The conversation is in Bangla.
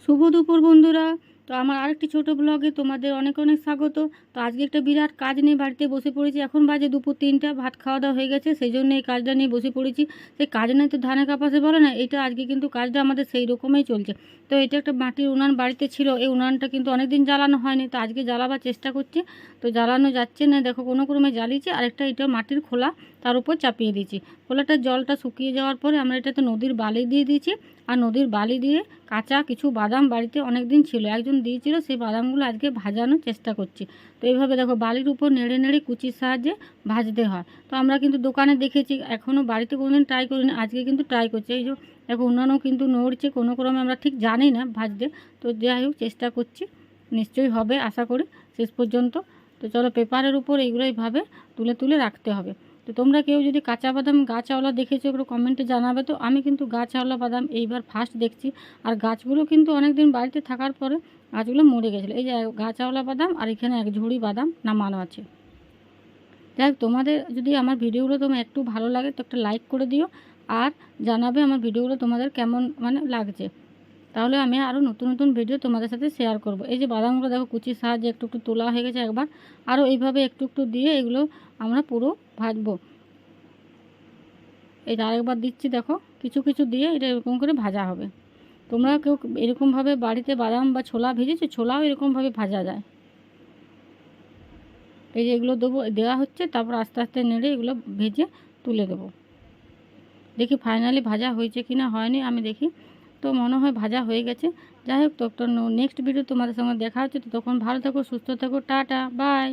শুভ দুপুর বন্ধুরা। তো আমার আরেকটি ছোট ব্লগে তোমাদের অনেক অনেক স্বাগত। তো আজকে একটা বিরাট কাজ নিয়ে বাড়িতে বসে পড়েছি। এখন বাজে দুপুর 3টা, ভাত খাওয়া দাওয়া হয়ে গেছে, সেই জন্য এই কাজটা নিয়ে বসে পড়েছি। সেই কাজ নিয়ে তো ধানে কাপাসে বলে না, এটা আজকে কিন্তু কাজটা আমাদের সেই রকমই চলছে। তো এটা একটা মাটির উনান বাড়িতে ছিল, এই উনানটা কিন্তু অনেক দিন জ্বালানো হয়নি, তো আজকে জ্বালাবার চেষ্টা করছি। তো জ্বালানো যাচ্ছে না, দেখো কোনো ক্রমে জ্বালিয়েছি। আরেকটা এটা মাটির খোলা, তার উপর চাপিয়ে দিয়েছি। খোলাটার জলটা শুকিয়ে যাওয়ার পরে আমরা এটাতে নদীর বালি দিয়ে দিয়েছি। আর নদীর বালি দিয়ে কাঁচা কিছু বাদাম বাড়িতে অনেক দিন ছিল, একজন দিয়েছিল, সেই বাদামগুলো আজকে ভাজানোর চেষ্টা করছি। তো এইভাবে দেখো বালির উপর নেড়ে নেড়ে কুচির সাহায্যে ভাজতে হয়। তো আমরা কিন্তু দোকানে দেখেছি, এখনও বাড়িতে কোনোদিন ট্রাই করিনি, আজকে কিন্তু ট্রাই করছি। এই যে দেখো উনানও কিন্তু নড়ছে, কোনো ক্রমে আমরা ঠিক জানি না ভাজতে। তো যাই হোক চেষ্টা করছি, নিশ্চয়ই হবে আশা করি শেষ পর্যন্ত। তো চলো পেপারের উপর এইগুলো এইভাবে তুলে তুলে রাখতে হবে। তো তোমরা কেউ যদি কাঁচা বাদাম গাছওয়ালা দেখেছো একটু কমেন্টে জানাবে। তো আমি কিন্তু গাছওয়ালা বাদাম এইবার ফার্স্ট দেখছি। আর গাছগুলো কিন্তু অনেক দিন বাড়িতে থাকার পরে গাছগুলো মরে গেছিলো। এই যে গাছওয়ালা বাদাম, আর এখানে এক ঝুড়ি বাদাম নামানো আছে। যাই হোক তোমাদের যদি আমার ভিডিওগুলো তোমার একটু ভালো লাগে তো একটা লাইক করে দিও, আর জানাবে আমার ভিডিওগুলো তোমাদের কেমন লাগছে। তাহলে আমি আরও নতুন নতুন ভিডিও তোমাদের সাথে শেয়ার করব। এই যে বাদামগুলো দেখো কুচির সাহায্যে একটু একটু তোলা হয়ে গেছে একবার, আরও এইভাবে একটু একটু দিয়ে এগুলো আমরা পুরো ভাজবো। এটা আরেকবার দিচ্ছি, দেখো কিছু কিছু দিয়ে এটা এরকম করে ভাজা হবে। তোমরা কেউ এরকমভাবে বাড়িতে বাদাম বা ছোলা ভেজেছো? ছোলাও এরকমভাবে ভাজা যায়। এই যে এগুলো দেওয়া হচ্ছে, তারপর আস্তে আস্তে নেড়ে এগুলো ভেজে তুলে দেবো। দেখি ফাইনালি ভাজা হয়েছে কি না, হয়নি আমি দেখি। তো মনে হয় ভাজা হয়ে গেছে। যাই হোক, তো নেক্সট ভিডিও তোমাদের সঙ্গে দেখা হচ্ছে। তো তখন ভালো থাকো, সুস্থ থাকো, টাটা বাই।